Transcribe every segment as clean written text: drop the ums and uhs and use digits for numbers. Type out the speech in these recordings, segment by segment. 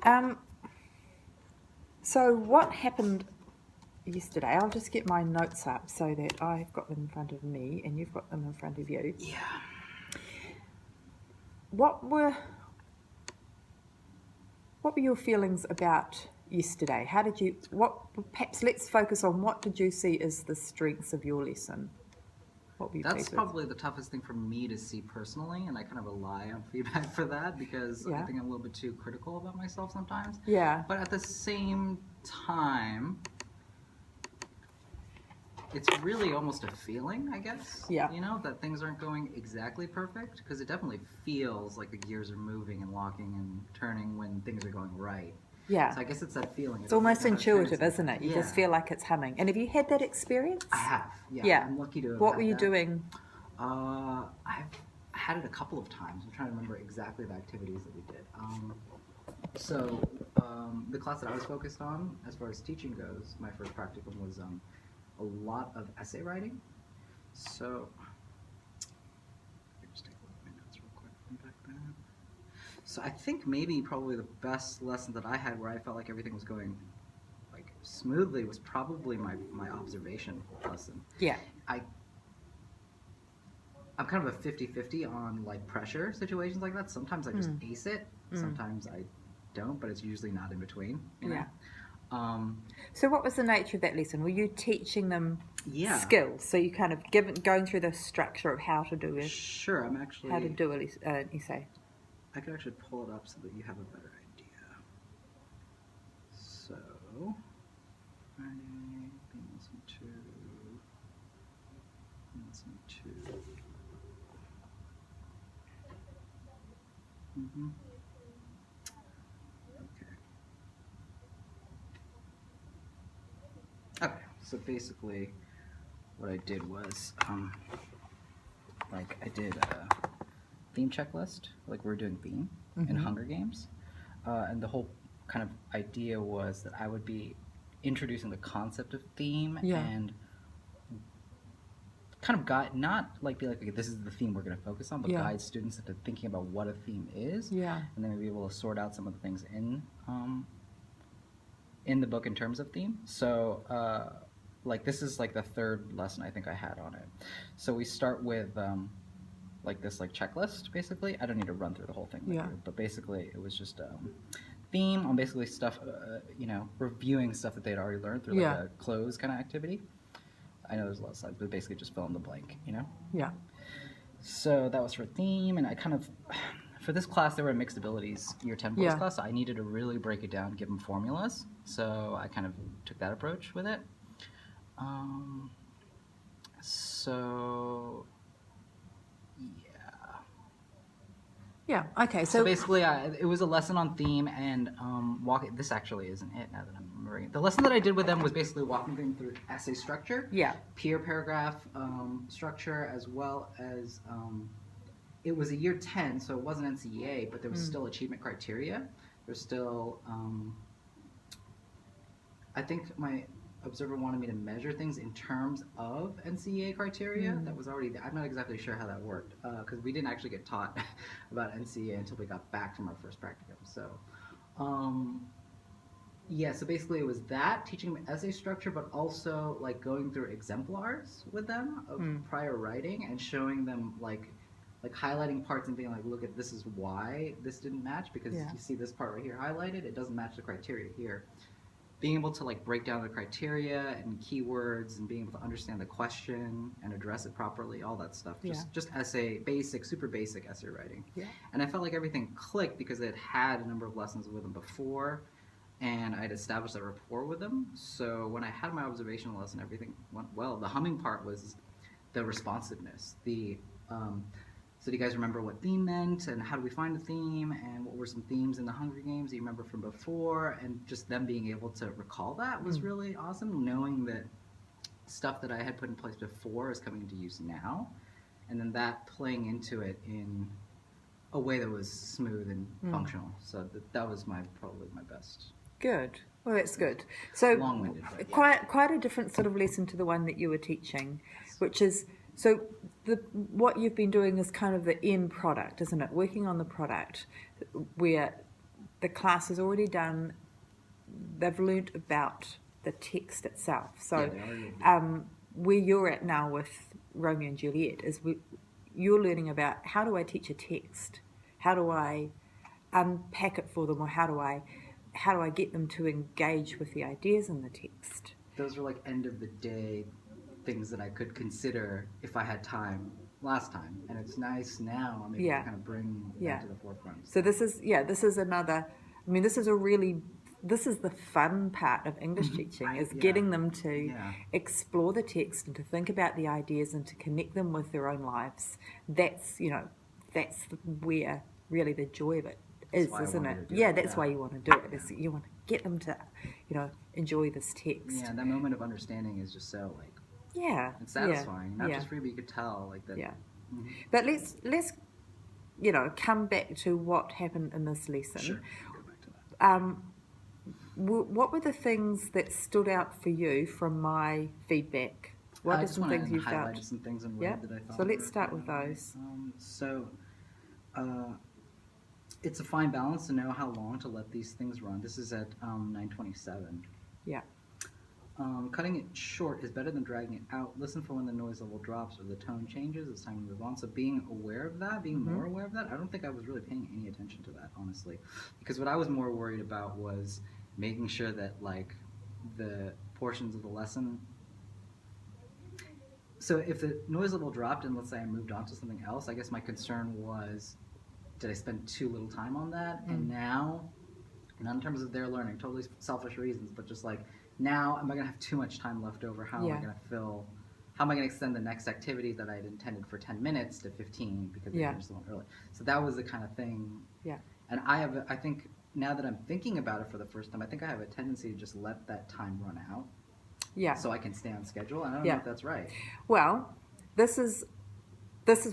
Um, so what happened yesterday? I'll just get my notes up so that I've got them in front of me and you've got them in front of you. Yeah. What were your feelings about yesterday? How did you? Perhaps let's focus on what did you see as the strengths of your lesson? What were you That's pleased with? probably the toughest thing for me to see personally, and I kind of rely on feedback for that because I Yeah. think I'm a little bit too critical about myself sometimes. Yeah. But at the same time, it's really almost a feeling, I guess. Yeah. You know, that things aren't going exactly perfect because it definitely feels like the gears are moving and locking and turning when things are going right. Yeah. So I guess it's that feeling. It's almost Kind of intuitive, tendency. isn't it? You Yeah. just feel like it's humming. And have you had that experience? I have. Yeah. Yeah. I'm lucky to have What had were you that. doing? I've had it a couple of times. I'm trying to remember exactly the activities that we did. The class that I was focused on, as far as teaching goes, my first practicum was a lot of essay writing. So, let me just take a look at my notes real quick from back then. So I think maybe probably the best lesson that I had where I felt like everything was going like smoothly was probably my observation lesson. Yeah. I'm kind of a 50-50 on like pressure situations like that. Sometimes I just ace it. Sometimes I don't, but it's usually not in between. You know? Yeah. So what was the nature of that lesson? Were you teaching them Yeah. skills? So you kind of going through the structure of how to do it. Sure, I'm actually. How to do an essay. I could actually pull it up so that you have a better idea. So, writing, being listened to. Mm-hmm. Okay, so basically what I did was, I did a theme checklist, like we were doing theme in Hunger Games, and the whole kind of idea was that I would be introducing the concept of theme and kind of guide, not like be like, okay, this is the theme we're going to focus on, but guide students into thinking about what a theme is, and then maybe be able to sort out some of the things in the book in terms of theme. So, like this is like the third lesson I think I had on it. So we start with like this like checklist basically. I don't need to run through the whole thing with you, but basically it was just theme on basically stuff, you know, reviewing stuff that they'd already learned through like a close kind of activity. I know there's a lot of slides, but basically just fill in the blank, you know? Yeah. So that was for theme, and I kind of, for this class, there were mixed abilities year 10 for this class, so I needed to really break it down, give them formulas. So I kind of took that approach with it. So, yeah. Yeah, okay. So basically, it was a lesson on theme and this actually isn't it now that I'm remembering. The lesson that I did with them was basically walking them through essay structure, peer paragraph structure, as well as it was a year 10, so it wasn't NCEA, but there was still achievement criteria. There's still, I think my observer wanted me to measure things in terms of NCEA criteria. That was already, I'm not exactly sure how that worked, because we didn't actually get taught about NCEA until we got back from our first practicum. So, yeah, so basically it was that, teaching them essay structure, but also like going through exemplars with them of prior writing and showing them like highlighting parts and being like, look at, this is why this didn't match, because you see this part right here highlighted, it doesn't match the criteria here. Being able to like break down the criteria and keywords and being able to understand the question and address it properly, all that stuff. Just essay, super basic essay writing. Yeah. And I felt like everything clicked because I had a number of lessons with them before, and I'd established that rapport with them. So when I had my observational lesson, everything went well. The humming part was the responsiveness. So do you guys remember what theme meant, and how do we find a theme, and what were some themes in the Hunger Games that you remember from before, and just them being able to recall that was really awesome, knowing that stuff that I had put in place before is coming into use now, and then that playing into it in a way that was smooth and functional. So that was probably my best. Good. Well, that's good. So long-winded, but yeah. quite a different sort of lesson to the one that you were teaching, which is, so what you've been doing is kind of the end product, isn't it? Working on the product, where the class has already done, they've learnt about the text itself. So Yeah, they already where you're at now with Romeo and Juliet is you're learning about how do I teach a text? How do I unpack it for them, or how do I get them to engage with the ideas in the text? those were like end of the day things that I could consider if I had time last time, and it's nice now I'm able Yeah. to kind of bring Yeah. that to the forefront. So this is another. I mean, this is the fun part of English teaching, Right, is yeah. getting them to Yeah. explore the text and to think about the ideas and to connect them with their own lives. That's where really the joy of it is, why I isn't wanted it? to do Yeah, it, that's yeah. why you want to do it. Is you want to get them to, enjoy this text. Yeah, that moment of understanding is just so like Yeah, it's satisfying. Not yeah. just for you, but you could tell like that. Yeah. Mhm. But let's come back to what happened in this lesson. Sure, go back to that. What were the things that stood out for you from my feedback? What I are just some went things and you highlighted felt? some things in Yeah. red that I thought. So let's were, start with those. It's a fine balance to know how long to let these things run. This is at 9:27. Yeah. Cutting it short is better than dragging it out. Listen for when the noise level drops or the tone changes. It's time to move on. So being aware of that, being more aware of that, I don't think I was really paying any attention to that, honestly. Because what I was more worried about was making sure that, like, the portions of the lesson... So if the noise level dropped and let's say I moved on to something else, I guess my concern was, did I spend too little time on that? And now, not in terms of their learning, totally selfish reasons, but just like, now am I going to have too much time left over? How am I going to fill? How am I going to extend the next activity that I had intended for 10 minutes to 15 because they finished a little early? So that was the kind of thing. Yeah. And I think now that I'm thinking about it for the first time, I think I have a tendency to just let that time run out. Yeah. So I can stay on schedule. I don't know if that's right. Well, this is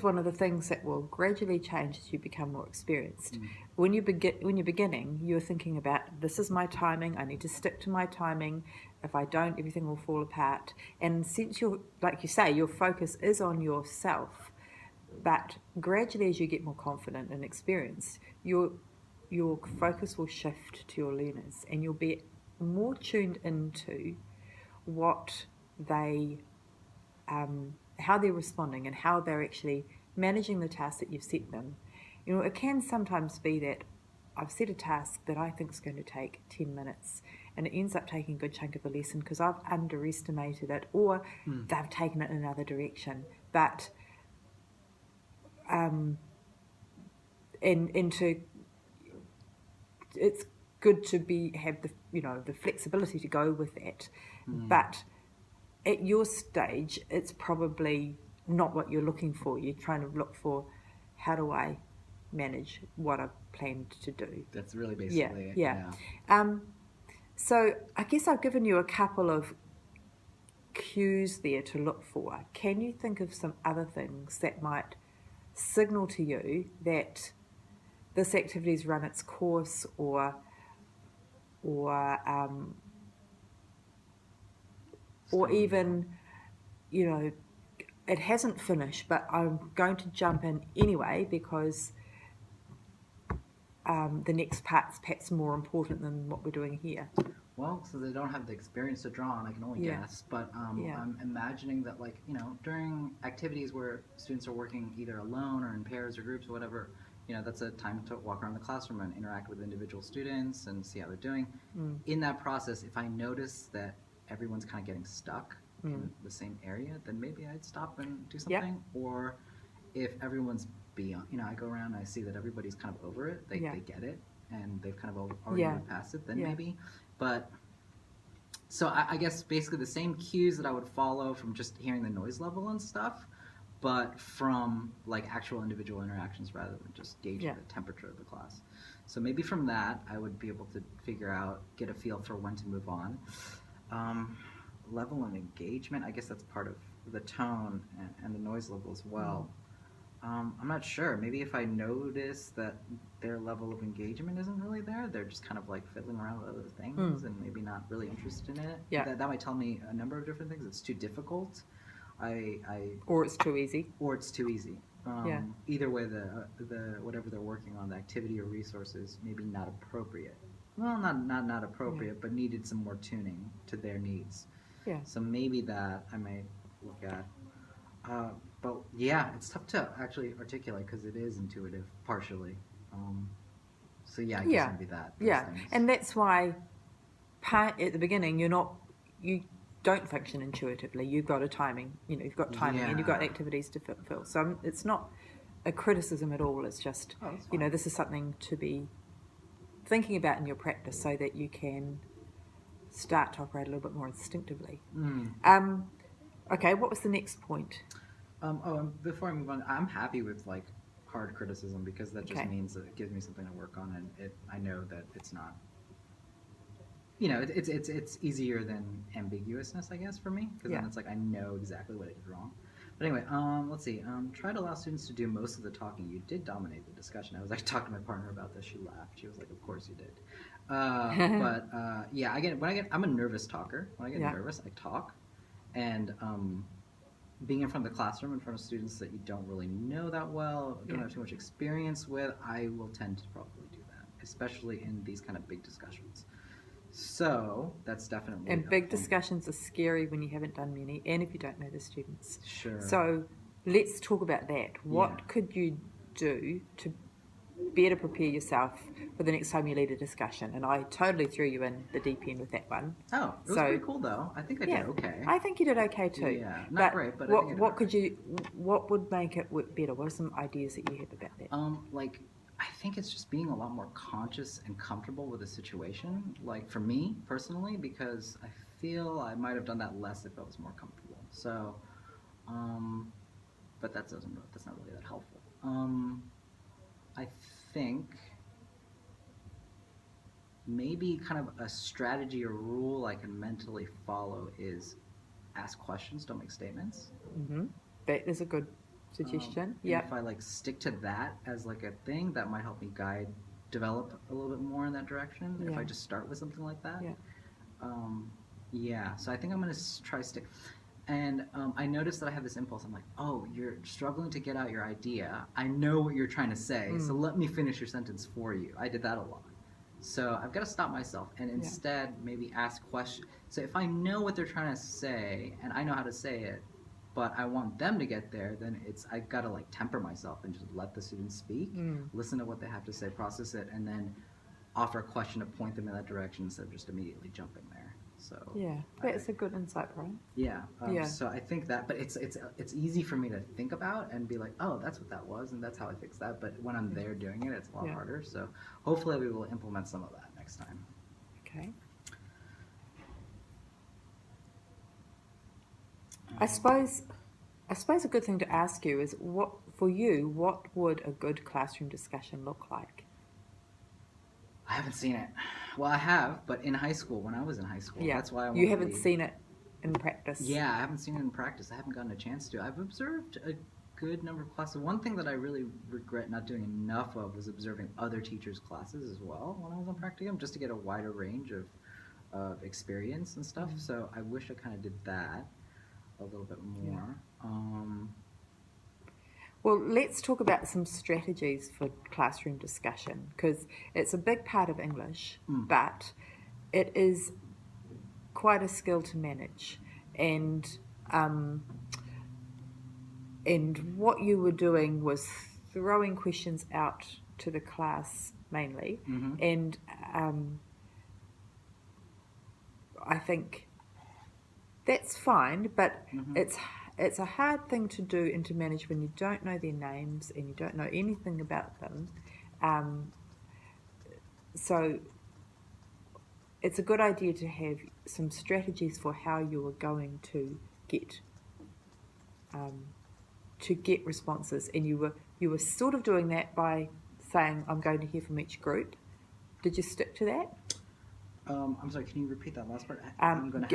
one of the things that will gradually change as you become more experienced. When you're beginning, you're thinking about, this is my timing, I need to stick to my timing. If I don't, everything will fall apart. And since you're, like you say, your focus is on yourself, but gradually as you get more confident and experienced, your focus will shift to your learners, and you'll be more tuned into what they how they're responding and how they're actually managing the task that you've set them. It can sometimes be that I've set a task that I think is going to take 10 minutes and it ends up taking a good chunk of the lesson because I've underestimated it, or they've taken it in another direction. But it's good to have the flexibility to go with that. But at your stage, it's probably not what you're looking for. You're trying to look for, how do I manage what I've planned to do? That's really basically it. Yeah. So I guess I've given you a couple of cues there to look for. Can you think of some other things that might signal to you that this activity's run its course, or even, it hasn't finished, but I'm going to jump in anyway because the next part's perhaps more important than what we're doing here. Well, so they don't have the experience to draw on, I can only guess. But I'm imagining that, like, during activities where students are working either alone or in pairs or groups or whatever, that's a time to walk around the classroom and interact with individual students and see how they're doing. In that process, if I notice that everyone's kind of getting stuck in the same area, then maybe I'd stop and do something. Or if everyone's beyond, I go around and I see that everybody's kind of over it, they get it, and they've kind of already moved past it, then maybe. But so I guess basically the same cues that I would follow from just hearing the noise level and stuff, but from like actual individual interactions rather than just gauging the temperature of the class. So maybe from that I would be able to get a feel for when to move on. Level of engagement, I guess that's part of the tone and the noise level as well. I'm not sure. Maybe if I notice that their level of engagement isn't really there, they're just kind of like fiddling around with other things and maybe not really interested in it. Yeah. That might tell me a number of different things. It's too difficult. Or it's too easy. Or it's too easy. Yeah. Either way, the whatever they're working on, the activity or resources, maybe not appropriate. Well, not appropriate, but needed some more tuning to their needs. Yeah. So maybe that I might look at. Uh, but yeah, it's tough to actually articulate because it is intuitive partially. Um, so yeah, I guess Yeah. maybe that those Yeah. things. And that's why at the beginning you don't function intuitively. You've got a timing, you've got timing and you've got Yeah. activities to fulfill. So it's not a criticism at all. It's just, Oh, that's fine. this is something to be thinking about in your practice so that you can start to operate a little bit more instinctively. Okay, what was the next point? And before I move on, I'm happy with like hard criticism because that just Okay. means that it gives me something to work on, and I know that it's not. It's easier than ambiguousness, I guess, for me because then Yeah. it's like I know exactly what I did wrong. But anyway, let's see. Try to allow students to do most of the talking. You did dominate the discussion. I was like talking to my partner about this. She laughed. She was like, "Of course you did." Yeah, I'm a nervous talker. When I get Yeah. nervous, I talk, and being in front of the classroom, in front of students that you don't really know that well, don't Yeah. have too much experience with, I will tend to probably do that, especially in these kind of big discussions. So that's definitely And a big point. discussions are scary when you haven't done many and if you don't know the students. Sure. So let's talk about that. What Yeah. could you do to better prepare yourself for the next time you lead a discussion? And I totally threw you in the deep end with that one. Oh, it was So- pretty cool though. I think I Yeah, did okay. I think you did okay too. Yeah, not great, but I think I did what all could you? What would make it work better? What are some ideas that you have about that? Like I think it's just being a lot more conscious and comfortable with the situation. Like for me personally, because I feel I might have done that less if I was more comfortable. So, but that's not really that helpful. I think maybe kind of a strategy or rule I can mentally follow is ask questions, don't make statements. That is a good suggestion. Yeah. If I like stick to that as like a thing, that might help me develop a little bit more in that direction. If Yeah. I just start with something like that. Yeah. Yeah. So I think I'm gonna try stick. And I noticed that I have this impulse. I'm like, oh, you're struggling to get out your idea. I know what you're trying to say, so let me finish your sentence for you. I did that a lot. So I've got to stop myself and instead maybe ask questions. So if I know what they're trying to say and I know how to say it, but I want them to get there, then I've got to like temper myself and just let the students speak, listen to what they have to say, process it, and then offer a question to point them in that direction instead of just immediately jumping there. So Yeah, that's a good insight, Brian. yeah. Yeah. So I think that, but it's easy for me to think about and be like, oh, that's what that was, and that's how I fix that. But when I'm there doing it, it's a lot harder. So hopefully we will implement some of that next time. Okay. I suppose a good thing to ask you is what would a good classroom discussion look like? I haven't seen it. Well, I have, but in high school, when I was in high school, that's why you haven't seen it in practice. Yeah, I haven't seen it in practice. I haven't gotten a chance to. I've observed a good number of classes. One thing that I really regret not doing enough of was observing other teachers' classes as well when I was on practicum, just to get a wider range of experience and stuff. So I wish I kind of did that a little bit more. Well, let's talk about some strategies for classroom discussion because it's a big part of English, but it is quite a skill to manage. And what you were doing was throwing questions out to the class mainly, and I think that's fine, but it's a hard thing to do and to manage when you don't know their names and you don't know anything about them. So it's a good idea to have some strategies for how you are going to get responses, and you were sort of doing that by saying, "I'm going to hear from each group." Did you stick to that? I'm sorry. Can you repeat that last part? I'm going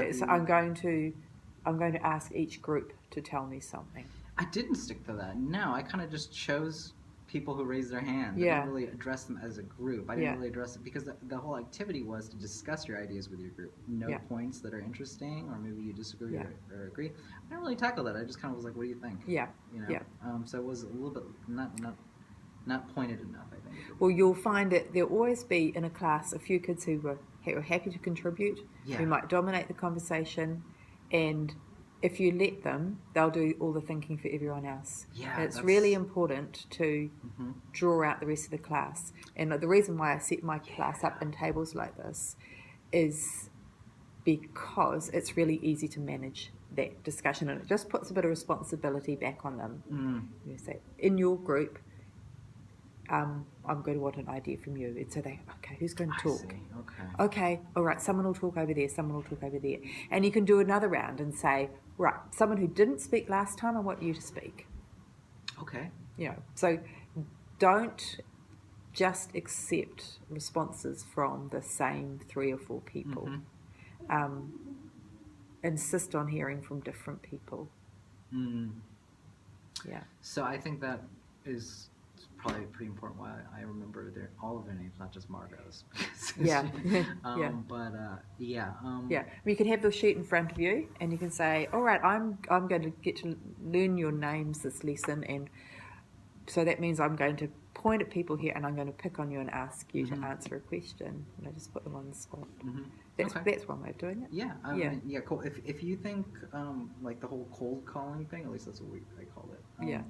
to ask each group to tell me something. I didn't stick to that. No, I kind of just chose people who raised their hand. I Yeah. didn't really address them as a group. I didn't Yeah. really address it because the whole activity was to discuss your ideas with your group. Note Yeah. points that are interesting, or maybe you disagree Yeah. or agree. I didn't really tackle that. I just kind of was like, "What do you think?" Yeah. You know. Yeah. So it was a little bit not pointed enough, I think. Well, you'll find that there'll always be in a class a few kids who were happy to contribute, Yeah. who might dominate the conversation, and if you let them, they'll do all the thinking for everyone else. Yeah, And it's that's- really important to Mhm. draw out the rest of the class. And the reason why I set my class up in tables like this is because it's really easy to manage that discussion, and it just puts a bit of responsibility back on them. You say, in your group, I'm going to want an idea from you. And so okay, who's going to I talk? see. Okay. Okay, all right, someone will talk over there, someone will talk over there. And you can do another round and say, right, someone who didn't speak last time, I want you to speak. Okay. You know, so don't just accept responses from the same 3 or 4 people. Insist on hearing from different people. Yeah. So I think that is probably pretty important. Why I remember all of their names, not just Margot's. Yeah. Yeah. Yeah, you can have the sheet in front of you, and you can say, "All right, I'm going to get to learn your names this lesson, and so that means I'm going to point at people here, and I'm going to pick on you and ask you to answer a question." And I just put them on the spot. That's one way of doing it. Yeah, yeah, cool. If you think like the whole cold calling thing, at least that's what I call it. Yeah.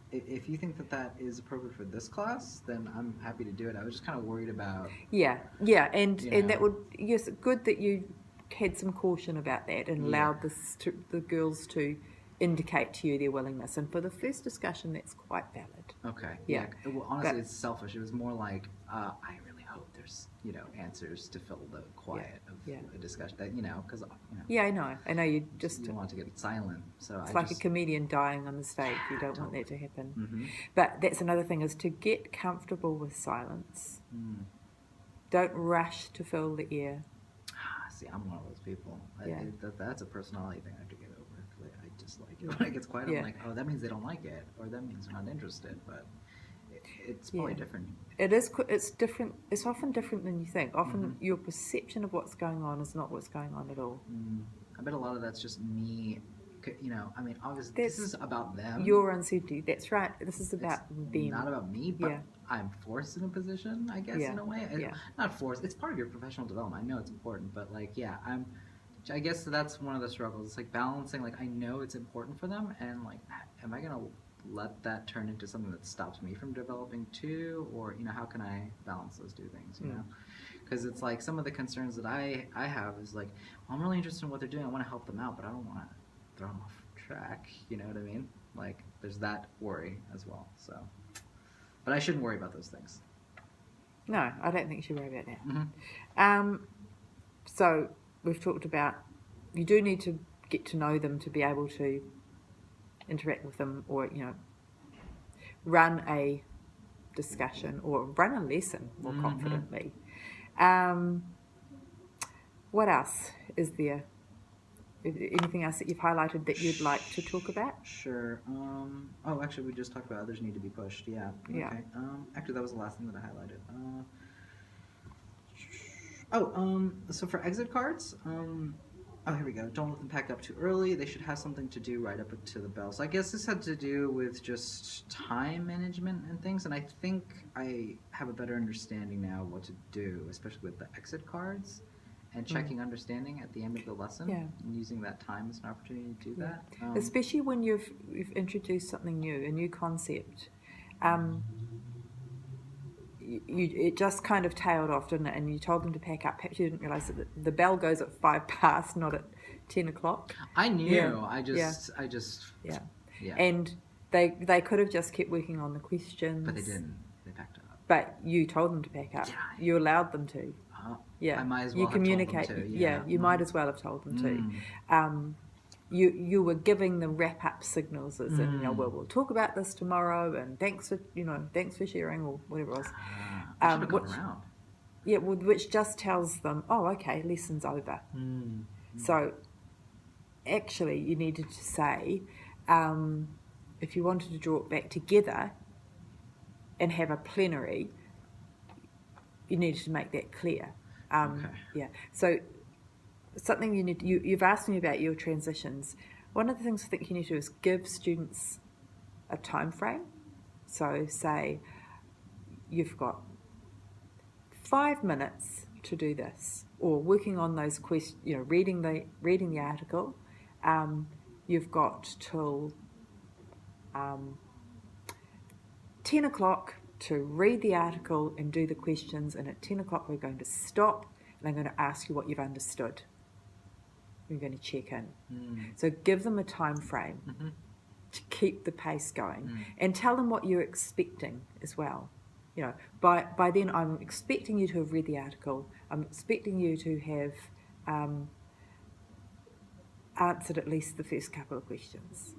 If you think that is appropriate for this class, then I'm happy to do it. I was just kind of worried about. Yeah, and that would good that you had some caution about that and allowed the girls to indicate to you their willingness. And for the first discussion, that's quite valid. Okay. Yeah. Well, honestly, it's selfish. It was more like I really hope there's answers to fill the quiet of a discussion. That because Yeah, I know. You just don't want to get silent. So it's like a comedian dying on the stage. You don't want that to happen. Mm-hmm. But that's another thing, is to get comfortable with silence. Don't rush to fill the air. See, I'm one of those people. Yeah. That's a personality thing I have to get over. I dislike it. When it gets quiet, I'm like, oh, that means they don't like it, or that means they're not interested. But it's probably different. It is. It's different. It's often different than you think. Often your perception of what's going on is not what's going on at all. I bet a lot of that's just me. I mean, obviously, this is about them. Your uncertainty. That's right. This is about them. Not about me, but I'm forced in a position, I guess, in a way. Not forced. It's part of your professional development. I know it's important, but I guess that's one of the struggles. It's like balancing. Like, I know it's important for them, and like, am I gonna let that turn into something that stops me from developing too, or how can I balance those two things? You know, because it's like some of the concerns that I have is like, well, I'm really interested in what they're doing. I want to help them out, but I don't want to throw them off track. You know what I mean? Like, there's that worry as well. So, but I shouldn't worry about those things. No, I don't think you should worry about that. So we've talked about you do need to get to know them to be able to interact with them, or run a discussion or run a lesson more confidently. What else is there? Anything else that you've highlighted that you'd like to talk about? Sure. Oh, actually, we just talked about others need to be pushed. Yeah. Yeah. Okay. Actually, that was the last thing that I highlighted. So for exit cards, here we go. Don't let them pack up too early. They should have something to do right up to the bell. So I guess this had to do with just time management and things, and I think I have a better understanding now what to do, especially with the exit cards and checking understanding at the end of the lesson, and using that time as an opportunity to do that. Especially when you've introduced something new, a new concept. It just kind of tailed off, didn't it? And you told them to pack up. Perhaps you didn't realise that the bell goes at 5 past, not at 10 o'clock. I knew. Yeah. I just. Yeah. Yeah. And they could have just kept working on the questions. But they didn't. They packed up. But you told them to pack up. Yeah. You allowed them to. I might as well you have communicate. told them to. Yeah. You might as well have told them to. You were giving them wrap up signals, as in, we'll talk about this tomorrow, and thanks for sharing, or whatever it was. I should have gone around. Yeah, which just tells them, oh, okay, lesson's over. So actually, you needed to say, if you wanted to draw it back together, and have a plenary, you needed to make that clear. Okay. Yeah. So something you've asked me about your transitions. One of the things I think you need to do is give students a time frame. So say you've got 5 minutes to do this, or working on those questions, reading the article. You've got till 10 o'clock to read the article and do the questions, and at 10 o'clock we're going to stop and I'm going to ask you what you've understood. We're going to check in. So give them a time frame to keep the pace going, and tell them what you're expecting as well. By then I'm expecting you to have read the article. I'm expecting you to have answered at least the first couple of questions.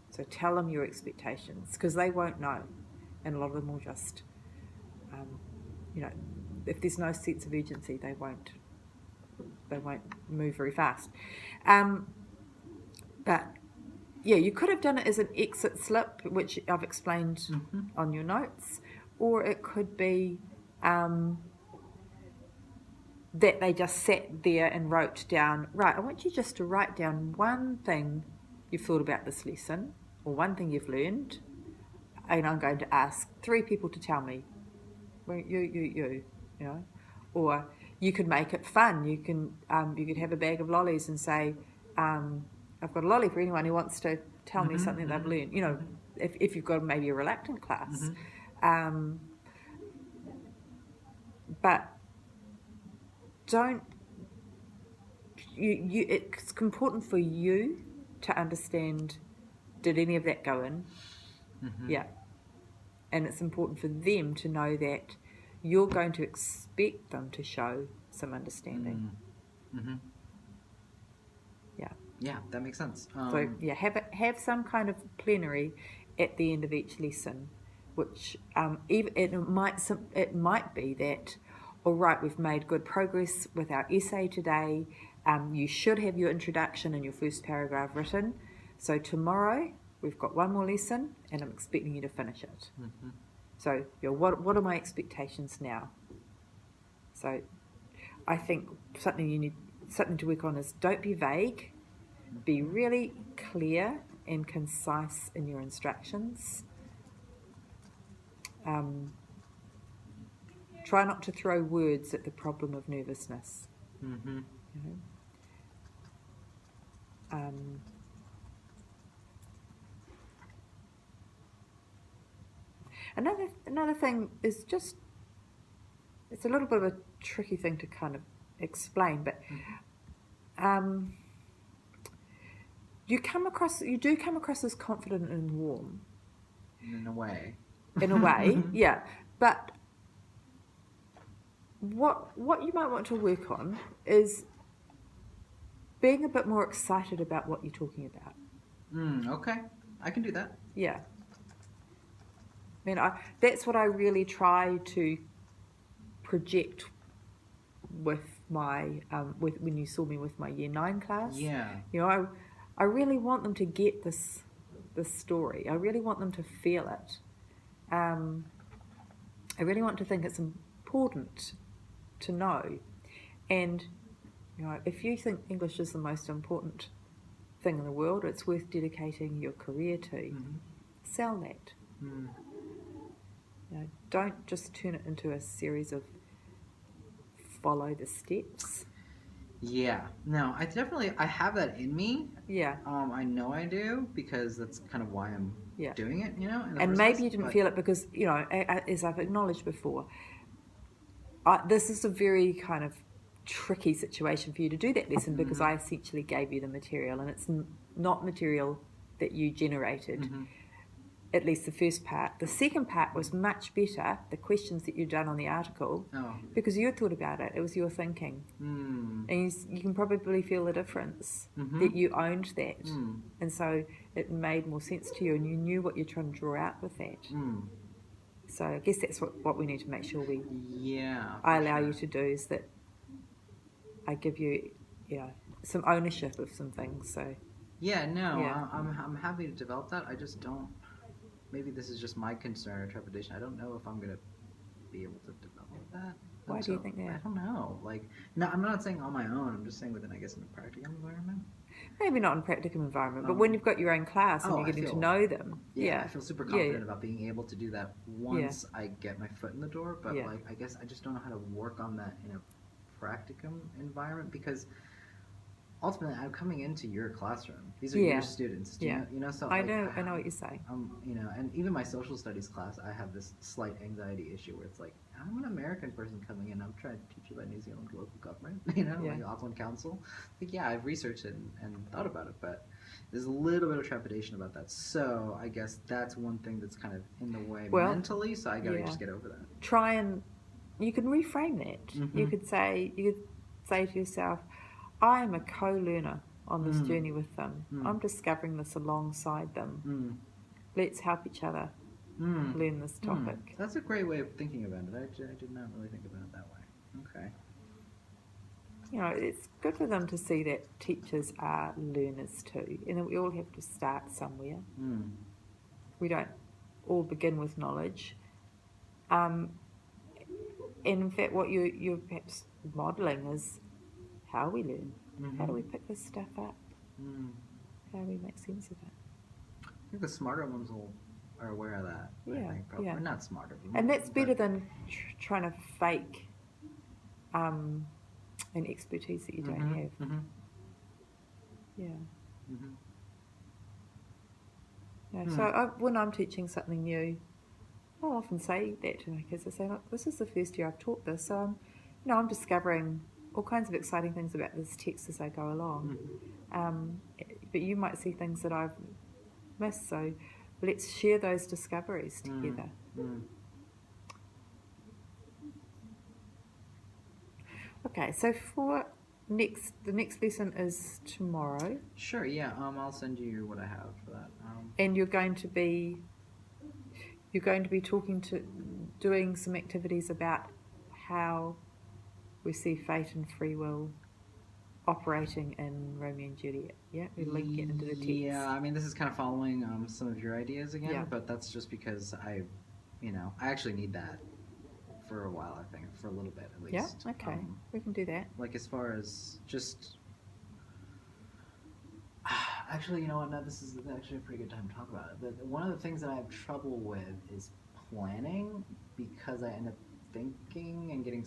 So tell them your expectations, because they won't know, and a lot of them will just, if there's no sense of urgency, they won't move very fast. But yeah, you could have done it as an exit slip, which I've explained on your notes, or it could be that they just sat there and wrote down, right, I want you just to write down one thing you've thought about this lesson, or one thing you've learned, and I'm going to ask 3 people to tell me. Well, you know. Or you could make it fun. You could have a bag of lollies and say, I've got a lolly for anyone who wants to tell me something they've learned. If you've got maybe a reluctant class. But don't it's important for you to understand, did any of that go in? Yeah. And it's important for them to know that you're going to expect them to show some understanding. Yeah, that makes sense. So yeah, have some kind of plenary at the end of each lesson, which it might be that, all right, we've made good progress with our essay today. You should have your introduction and your first paragraph written. So tomorrow we've got one more lesson, and I'm expecting you to finish it. So what are my expectations now? So I think something to work on is, don't be vague. Be really clear and concise in your instructions. Try not to throw words at the problem of nervousness. Another thing is just, it's a little bit of a tricky thing to kind of explain, but you do come across as confident and warm. In a way. Yeah. But what you might want to work on is being a bit more excited about what you're talking about. Okay. I can do that. Yeah. I mean, that's what I really try to project with my when you saw me with my Year 9 class. Yeah. I really want them to get this story. I really want them to feel it. I really want to think it's important to know. And if you think English is the most important thing in the world, it's worth dedicating your career to. Sell that. Don't just turn it into a series of follow the steps. Yeah. No, I have that in me. Yeah. I know I do, because that's kind of why I'm doing it, And maybe you didn't feel it because, as I've acknowledged before, this is a very kind of tricky situation for you to do that lesson, because I essentially gave you the material, and it's not material that you generated. At least the first part. The second part was much better, the questions that you'd done on the article, because you had thought about it. It was your thinking. And you can probably feel the difference, that you owned that. And so it made more sense to you, and you knew what you're trying to draw out with that. So I guess that's what we need to make sure I allow you to do, is that I give you some ownership of some things. So I'm happy to develop that. I just don't maybe this is just my concern or trepidation. I don't know if I'm gonna be able to develop that. Why do you think that? I don't know. Like, no, I'm not saying on my own. I'm just saying within, I guess, in a practical environment. Maybe not in practical environment, but when you've got your own class and you're getting to know them. Yeah, I feel super confident about being able to do that once I get my foot in the door. But like, I guess I just don't know how to work on that in a practicum environment because ultimately I'm coming into your classroom. These are your students. Do you know, so I know what you're saying. You know, and even my social studies class, I have this slight anxiety issue where it's like, I'm an American person coming in. I'm trying to teach you about New Zealand local government, like Auckland Council. Like, yeah, I've researched it and thought about it, but there's a little bit of trepidation about that. So I guess that's one thing that's kind of in the way mentally. So I gotta just get over that. Try and you can reframe that. Mm-hmm. You could say to yourself, I am a co-learner on this journey with them. I'm discovering this alongside them. Let's help each other learn this topic. That's a great way of thinking about it. I did not really think about it that way. Okay. You know, it's good for them to see that teachers are learners too, and that we all have to start somewhere. We don't all begin with knowledge. And in fact, what you're perhaps modelling is how we learn. How do we pick this stuff up? How do we make sense of it? I think the smarter ones are aware of that. Yeah, I think probably. Or not smarter. And that's better than trying to fake an expertise that you don't have. Yeah. Yeah. So when I'm teaching something new, I'll often say that to my kids. I say, look, this is the first year I've taught this, so I'm discovering all kinds of exciting things about this text as I go along. But you might see things that I've missed, so let's share those discoveries together. Okay, so for the next lesson is tomorrow. Sure, yeah. I'll send you what I have for that. And you're going to be doing some activities about how we see fate and free will operating in Romeo and Juliet. Yeah, we link it into the text. Yeah, I mean, this is kind of following some of your ideas again, but that's just because I actually need that for a while. I think for a little bit at least. Yeah, okay, we can do that. Like as far as just. Actually, you know what? No, this is actually a pretty good time to talk about it. One of the things that I have trouble with is planning because I end up thinking and getting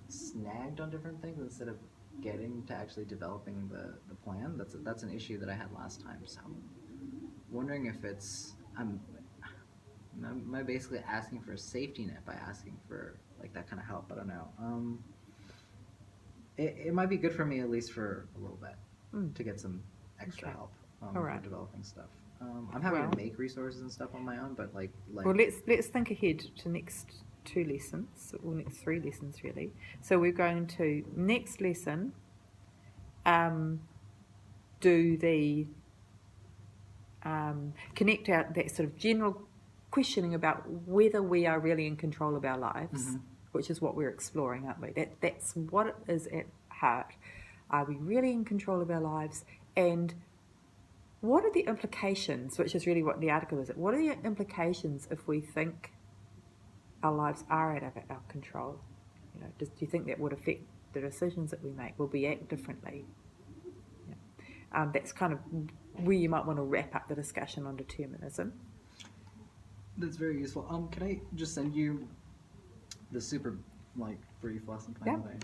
snagged on different things instead of getting to actually developing the plan. That's an issue that I had last time. So I'm wondering if am I basically asking for a safety net by asking for like that kind of help? I don't know. It might be good for me at least for a little bit to get some extra help for developing stuff. I'm having to make resources and stuff on my own, but like well, let's think ahead to next 2 lessons, or next 3 lessons really. So we're going to next lesson do the connect out that sort of general questioning about whether we are really in control of our lives, which is what we're exploring, aren't we? That's what it is at heart. Are we really in control of our lives? And what are the implications, which is really what the article is, what are the implications if we think our lives are out of our control? You know, do you think that would affect the decisions that we make? Will we act differently? Yeah. That's kind of where you might want to wrap up the discussion on determinism. That's very useful. Can I just send you the super brief lesson plan? Yeah.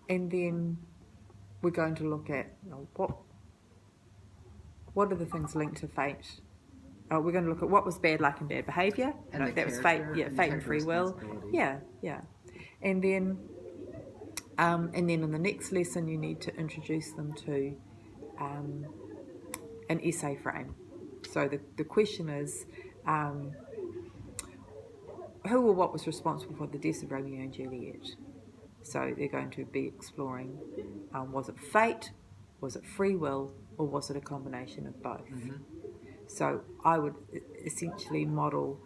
And then we're going to look at what are the things linked to fate. We're going to look at what was bad luck and bad behaviour. That was fate. Yeah, fate and free will. Yeah. And then in the next lesson, you need to introduce them to an essay frame. So the question is, who or what was responsible for the deaths of Romeo and Juliet? So they're going to be exploring, was it fate, was it free will, or was it a combination of both? So I would essentially model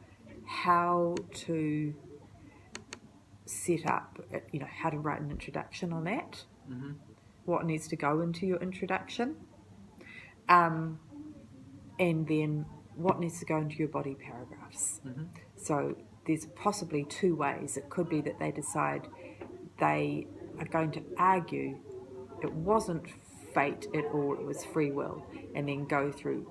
how to set up, how to write an introduction on that, Mm-hmm. what needs to go into your introduction, and then what needs to go into your body paragraphs. Mm-hmm. So there's possibly two ways. It could be that they decide they are going to argue it wasn't fate at all, it was free will, and then go through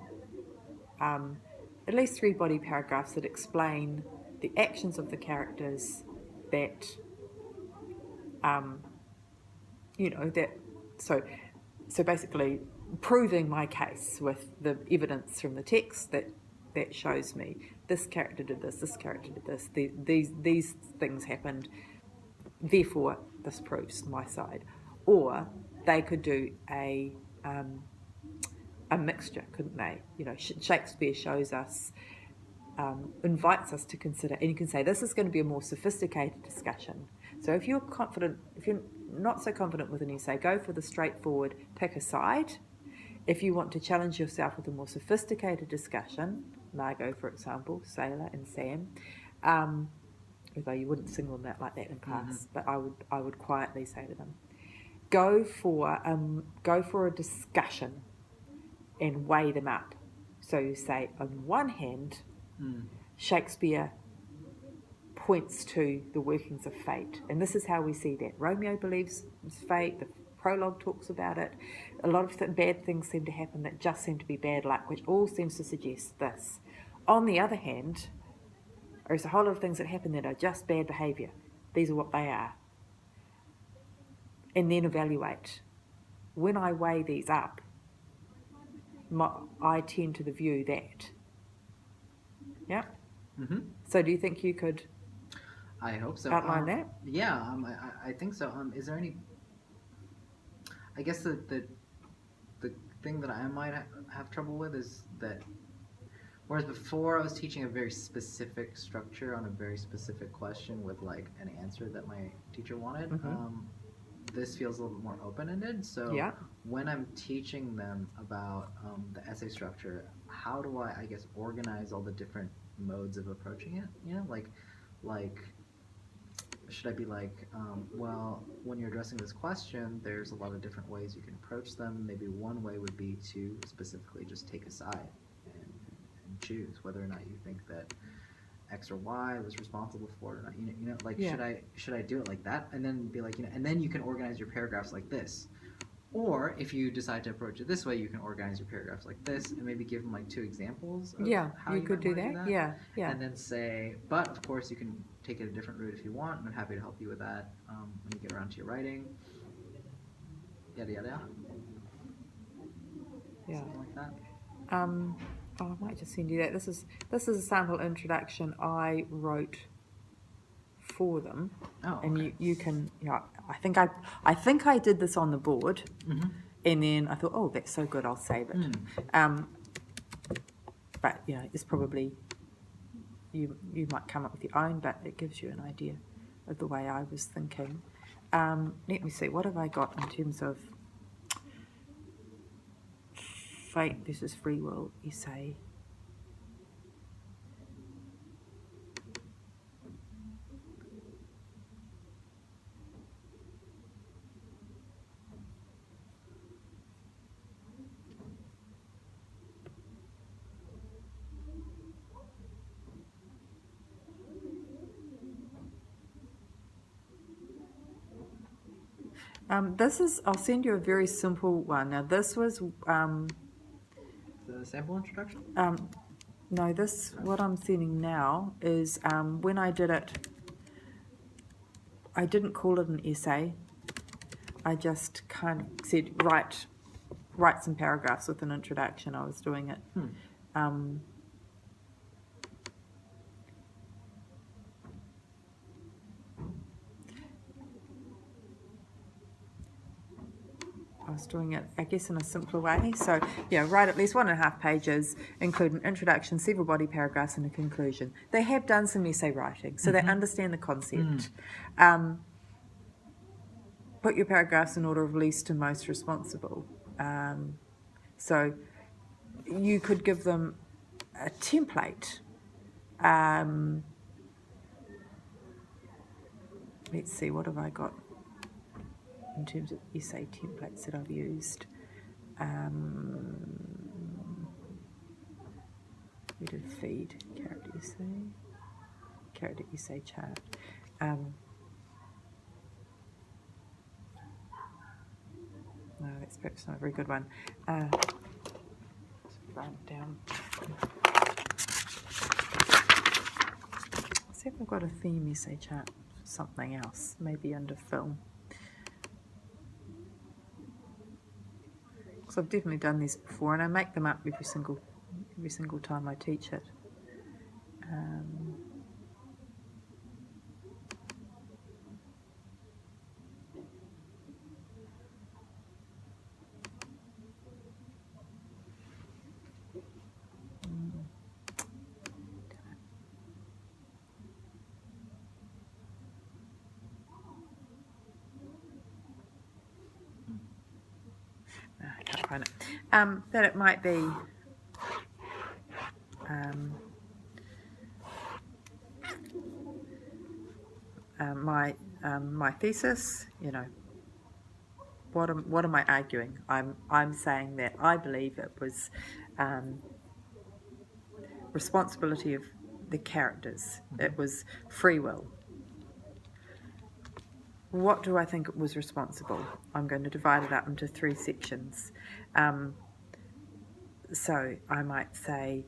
at least 3 body paragraphs that explain the actions of the characters that, that, so basically proving my case with the evidence from the text that shows me this character did this character did this, these things happened, therefore this proves my side. Or they could do a mixture, couldn't they? Shakespeare shows us, invites us to consider, and you can say this is going to be a more sophisticated discussion. So if you're not so confident with an essay, go for the straightforward, pick a side. If you want to challenge yourself with a more sophisticated discussion, Margot, for example, Sailor and Sam, although you wouldn't single them out like that in class, but I would quietly say to them, go for a discussion and weigh them up. So you say, on one hand, Shakespeare points to the workings of fate, and this is how we see that. Romeo believes it's fate, the prologue talks about it, a lot of bad things seem to happen that just seem to be bad luck, which all seems to suggest this. On the other hand, there's a whole lot of things that happen that are just bad behaviour. These are what they are. And then evaluate. When I weigh these up, I tend to the view that. Yeah? Mm-hmm. So do you think you could I hope so. outline that? Yeah, I think so. Is there any... I guess the thing that I might have trouble with is that whereas before I was teaching a very specific structure on a very specific question with like an answer that my teacher wanted, this feels a little bit more open-ended. So when I'm teaching them about the essay structure, how do I guess, organize all the different modes of approaching it? Like should I be like, well, when you're addressing this question, there's a lot of different ways you can approach them. Maybe one way would be to specifically just take a side and choose whether or not you think that X or Y was responsible for it or not. Should I do it like that and then be like, and then you can organize your paragraphs like this. Or if you decide to approach it this way, you can organize your paragraphs like this and maybe give them like 2 examples of how you could do that. Yeah. And then say, but of course you can take it a different route if you want, and I'm happy to help you with that when you get around to your writing. Yada yada yada. Yeah. Something like that. I might just send you that. This is a sample introduction I wrote for them. Oh, okay. And you can, I think I did this on the board, and then I thought, oh, that's so good, I'll save it. But it's probably you might come up with your own, but it gives you an idea of the way I was thinking. Let me see, what have I got in terms of fate versus free will essay? I'll send you a very simple one. Now this was... the sample introduction? No, what I'm sending now is when I did it, I didn't call it an essay. I just kind of said, write some paragraphs with an introduction. I was doing it. I was doing it, I guess, in a simpler way. So, write at least 1.5 pages, include an introduction, several body paragraphs, and a conclusion. They have done some essay writing, so they understand the concept. Put your paragraphs in order of least to most responsible. So, you could give them a template. let's see, what have I got in terms of essay templates that I've used? We did feed, character essay chart. No, that's perhaps not a very good one. Let's write it down. See if I've got a theme essay chart for something else, maybe under film. Because I've definitely done these before, and I make them up every single time I teach it. I can't find it. That it might be my thesis. You know, what am I arguing? I'm saying that I believe it was responsibility of the characters. It was free will. What do I think it was responsible? I'm going to divide it up into 3 sections. So I might say,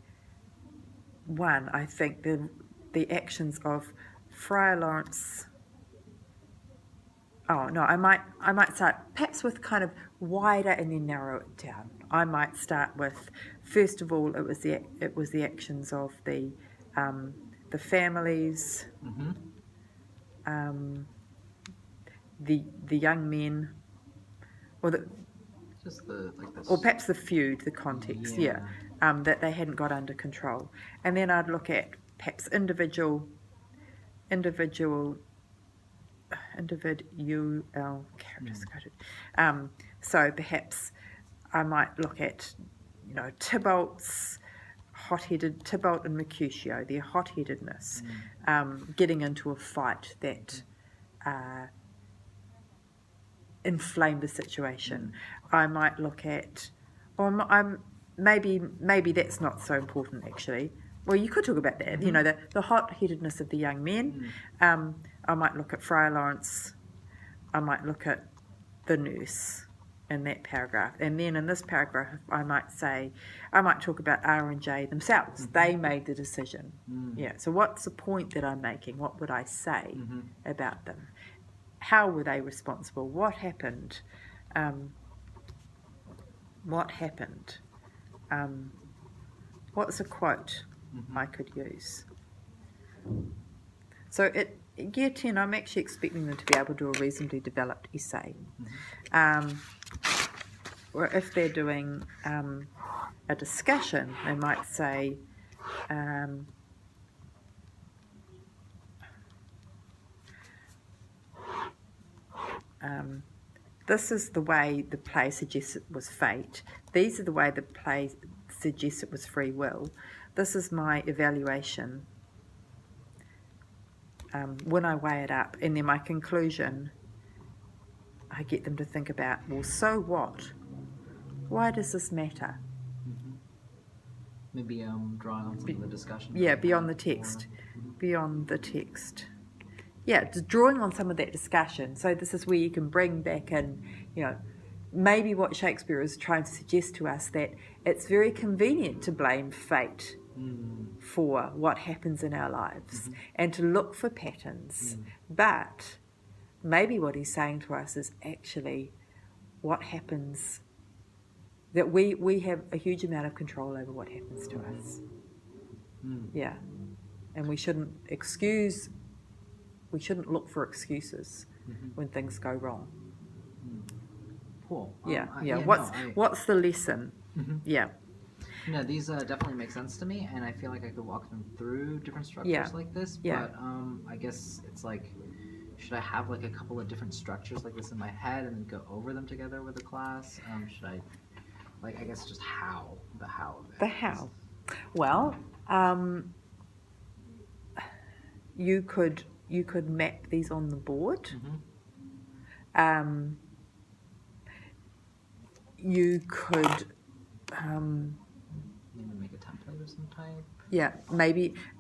1, I think the actions of Friar Lawrence. Oh no, I might start perhaps with kind of wider and then narrow it down. I might start with, first of all, it was the actions of the families. The young men, or or perhaps the feud, the context, that they hadn't got under control, and then I'd look at perhaps individual. Characters. So perhaps I might look at, Tybalt's Tybalt and Mercutio, their hot-headedness, getting into a fight that inflamed the situation. I might look at, or maybe that's not so important actually. Well, you could talk about that, the hot-headedness of the young men. I might look at Friar Lawrence. I might look at the nurse in that paragraph. And then in this paragraph, I might talk about R and J themselves. They made the decision. Yeah. So what's the point that I'm making? What would I say about them? How were they responsible? What happened? What's a quote I could use? So Year 10, I'm actually expecting them to be able to do a reasonably developed essay. Or if they're doing a discussion, they might say, this is the way the play suggests it was fate. These are the way the play suggests it was free will. This is my evaluation. When I weigh it up, and then my conclusion, I get them to think about, well, so what? Why does this matter? Maybe drawing on some of the discussion. Yeah, beyond the text. Beyond the text. Yeah, drawing on some of that discussion. So this is where you can bring back in, maybe what Shakespeare is trying to suggest to us, that it's very convenient to blame fate for what happens in our lives and to look for patterns. But maybe what he's saying to us is actually what happens, that we have a huge amount of control over what happens to us. Yeah. And we shouldn't look for excuses when things go wrong. Cool. What's the lesson? Yeah. These definitely make sense to me, and I feel like I could walk them through different structures like this. But I guess it's like, should I have like a couple of different structures like this in my head and then go over them together with the class? Should I, I guess just how, the how of it? The how. Well, you could map these on the board. Mm-hmm. You could Maybe make a template of some type. Yeah,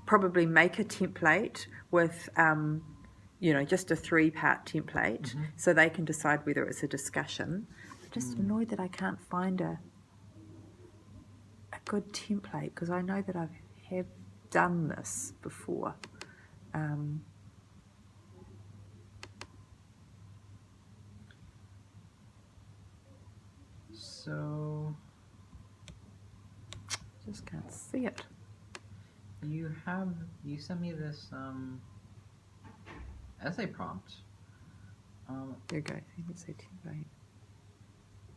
probably make a template with, just a 3-part template, so they can decide whether it's a discussion. I'm just annoyed that I can't find a good template, because I know that I have done this before. So Just can't see it. you sent me this essay prompt. There you go. Let's say template.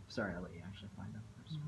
Sorry, I'll let you actually find it first.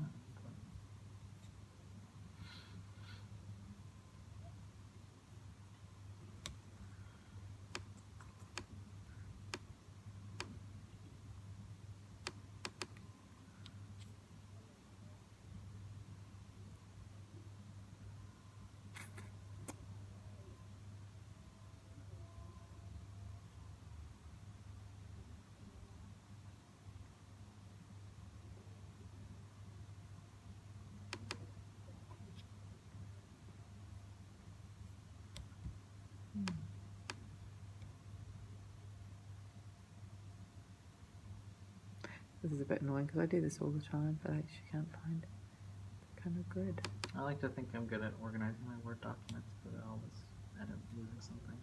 This is a bit annoying because I do this all the time, but I actually can't find the kind of grid. I like to think I'm good at organizing my Word documents, but I always end up losing something.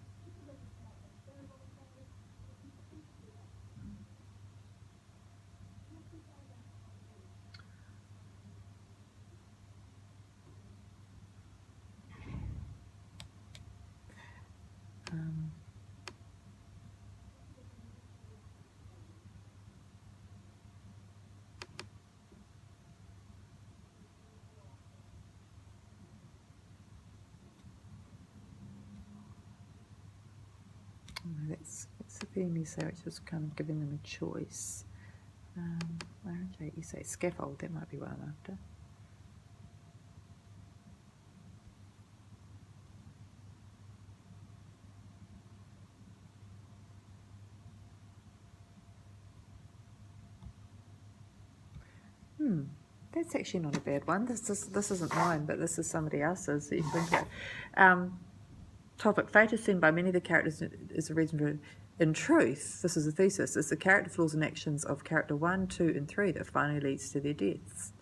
That's the theme you say, it's just kind of giving them a choice. RJ, you say scaffold, that might be what I'm after. That's actually not a bad one. This isn't mine, but this is somebody else's that you think about. Topic: fate is seen by many of the characters as a reason for. In truth, this is a thesis. It's the character flaws and actions of character 1, 2, and 3 that finally leads to their deaths.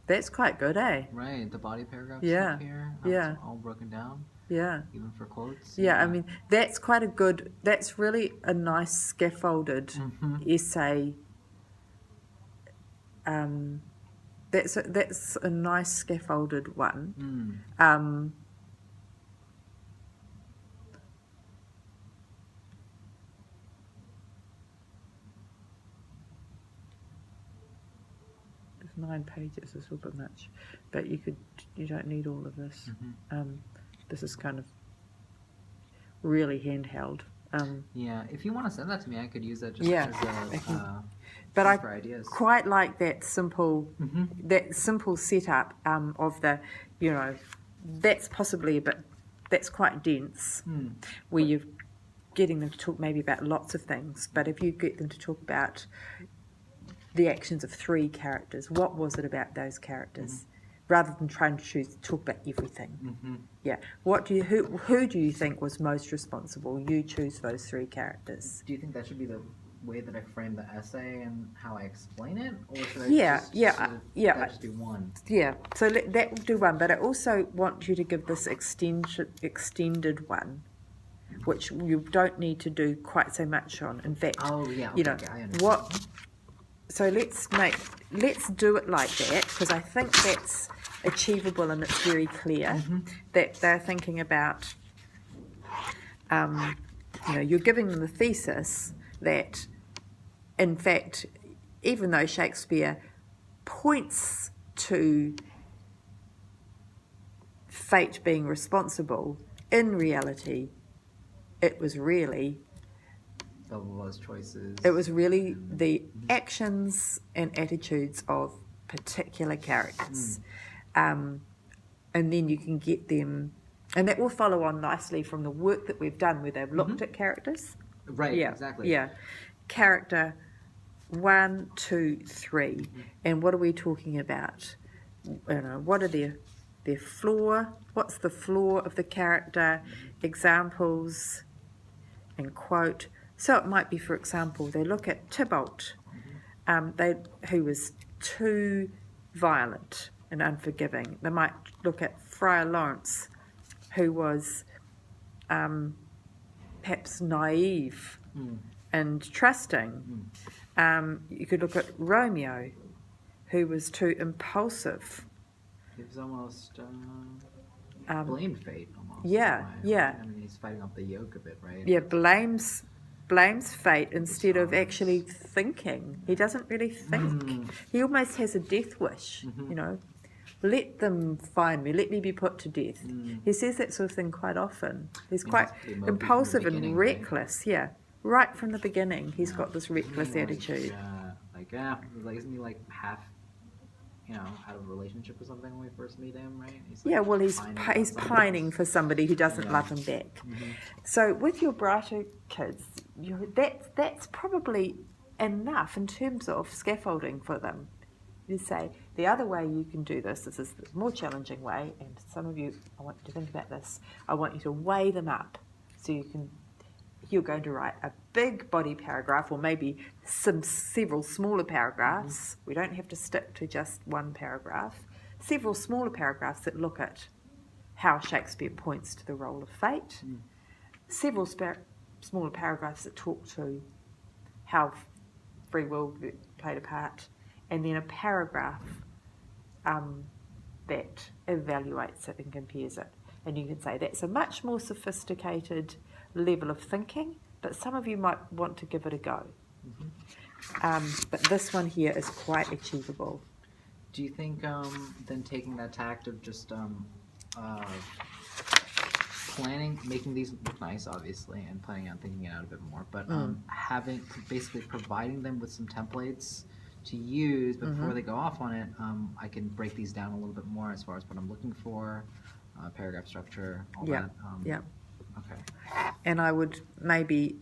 That's quite good, eh? Right, the body paragraph Yeah. stuff here. Yeah. It's all broken down. Yeah. Even for quotes. Yeah, I mean, that's quite a good, that's really a nice scaffolded essay. That's a nice scaffolded one. It's 9 pages, it's a little bit much, but you don't need all of this. This is kind of really handheld. Yeah, if you want to send that to me, I could use that just as but I for ideas. Quite like that simple setup of the, that's possibly a bit, that's quite dense, where you're getting them to talk maybe about lots of things, but if you get them to talk about the actions of 3 characters, what was it about those characters, rather than trying to talk about everything. Yeah. Who do you think was most responsible? You choose those 3 characters. Do you think that should be the way that I frame the essay and how I explain it, or should I just do one? Yeah. So that will do one, but I also want you to give this extended one, which you don't need to do quite so much on. In fact, I understand. So let's do it like that, because I think that's achievable and it's very clear that they're thinking about, you're giving them the thesis that, in fact, even though Shakespeare points to fate being responsible, in reality, it was really choices. It was really the actions and attitudes of particular characters. and then you can get them, and that will follow on nicely from the work that we've done where they've looked at characters. Right, Yeah, exactly. yeah. Character 1, 2, 3, and what are we talking about? What are their flaw? What's the flaw of the character? Examples and quote. So it might be, for example, they look at Tybalt, who was too violent and unforgiving. They might look at Friar Lawrence, who was perhaps naive and trusting. You could look at Romeo, who was too impulsive. He was almost blamed fate, almost. Yeah, yeah. I mean, he's fighting off the yoke of it, right? Yeah, blames fate instead of actually thinking. He doesn't really think. He almost has a death wish, Let them find me. Let me be put to death. He says that sort of thing quite often. He's quite impulsive and reckless, yeah. Right from the beginning, he's got this reckless attitude. Isn't he like half, out of a relationship or something when we first meet him, right? He's pining for somebody who doesn't love him back. So with your brighter kids, that's probably enough in terms of scaffolding for them. You say, the other way you can do this is the more challenging way, and some of you, I want you to think about this, I want you to weigh them up. So you're going to write a big body paragraph, or maybe several smaller paragraphs. We don't have to stick to just one paragraph. Several smaller paragraphs that look at how Shakespeare points to the role of fate. Several smaller paragraphs that talk to how free will played a part. And then a paragraph that evaluates it and compares it. And you can say that's a much more sophisticated level of thinking, but some of you might want to give it a go. But this one here is quite achievable. Do you think then taking that tact of just planning, making these look nice, obviously, and planning on thinking it out a bit more, but basically providing them with some templates to use before they go off on it, I can break these down a little bit more as far as what I'm looking for, paragraph structure, all that. Yeah. Okay. And I would maybe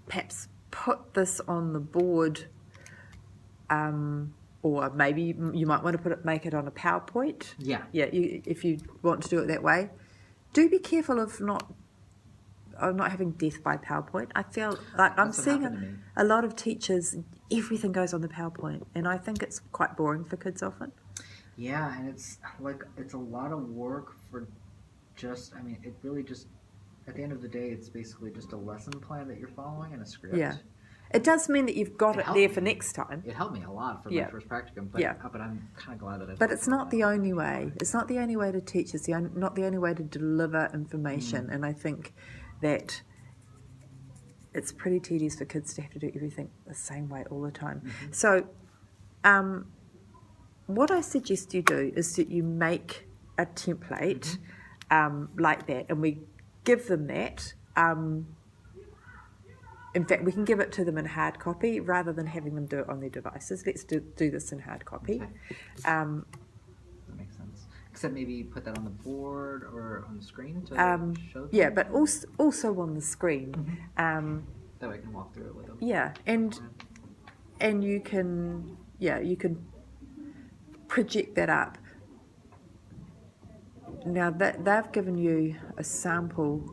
perhaps put this on the board, or maybe you might want to make it on a PowerPoint. Yeah. Yeah. If you want to do it that way, do be careful of not having death by PowerPoint. I feel like I'm seeing a lot of teachers, everything goes on the PowerPoint, and I think it's quite boring for kids often. Yeah, and it's a lot of work for it really just, at the end of the day, it's basically just a lesson plan that you're following and a script. Yeah. It does mean that you've got it there for next time. It helped me a lot for my first practicum, but I'm kind of glad that But it's not the only way. It's not the only way to teach. It's not the only way to deliver information, and I think that it's pretty tedious for kids to have to do everything the same way all the time. So what I suggest you do is that you make a template like that, and we give them that. In fact, we can give it to them in hard copy rather than having them do it on their devices. Let's do this in hard copy. Okay. That makes sense. Except maybe put that on the board or on the screen to show them? Yeah, but also on the screen. That way I can walk through it with them. Yeah, and you can project that up. Now that they've given you a sample,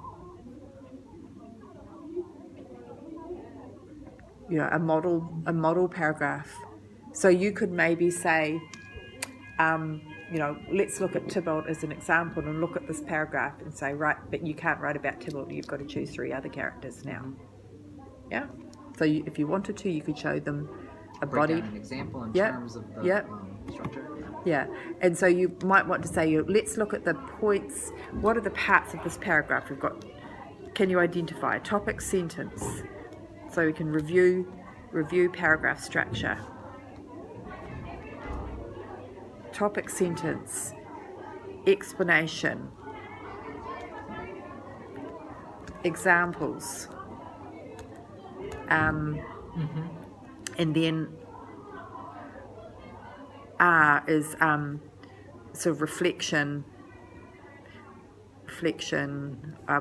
a model paragraph. So you could maybe say, let's look at Tybalt as an example and look at this paragraph and say, right, but you can't write about Tybalt, you've got to choose 3 other characters now. Yeah? So if you wanted to, you could show them a Break body. down an example in terms of the structure. Yeah, and so you might want to say, let's look at the points. What are the parts of this paragraph we've got? Can you identify topic, sentence? So we can review paragraph structure. Topic, sentence, explanation, examples, and then R is sort of reflection,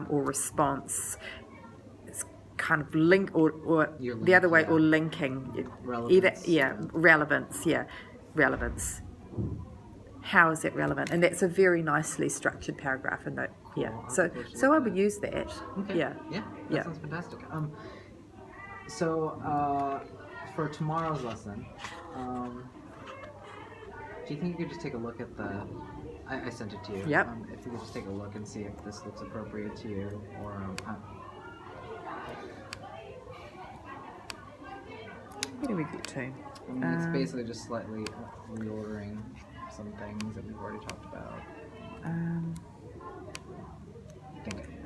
or response. It's kind of link or the other way, or linking. Relevance. Relevance. How is it relevant? And that's a very nicely structured paragraph. And so I would use that. Okay. Yeah. That sounds fantastic. So for tomorrow's lesson, do you think you could just take a look at the? I sent it to you. Yep. If you could just take a look and see if this looks appropriate to you, or Where do we get to? it's basically just slightly reordering some things that we've already talked about.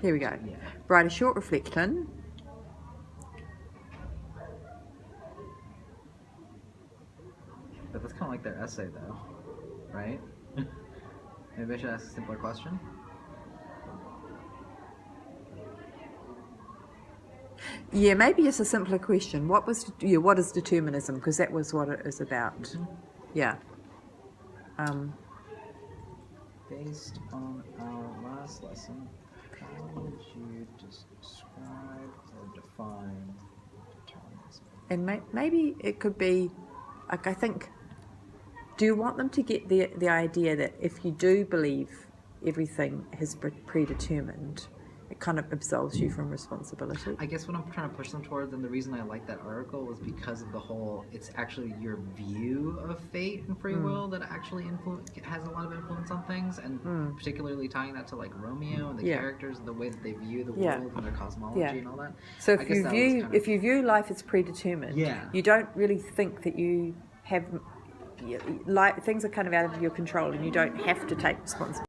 Here we go. Yeah. Write a short reflection. But that's kind of like their essay, though, right? Maybe I should ask a simpler question. Yeah, maybe it's a simpler question. What is determinism? Because that was what it is about. Mm-hmm. Yeah. Based on our last lesson, how would you describe or define determinism? And maybe it could be, like, I think, do you want them to get the idea that if you do believe everything is predetermined, it kind of absolves you from responsibility? I guess what I'm trying to push them towards, and the reason I like that article, was because of the whole, it's actually your view of fate and free will that actually has a lot of influence on things, and particularly tying that to like Romeo and the characters and the way that they view the world and their cosmology and all that. So if you view life as predetermined, you don't really think that you have, things are kind of out of your control and you don't have to take responsibility.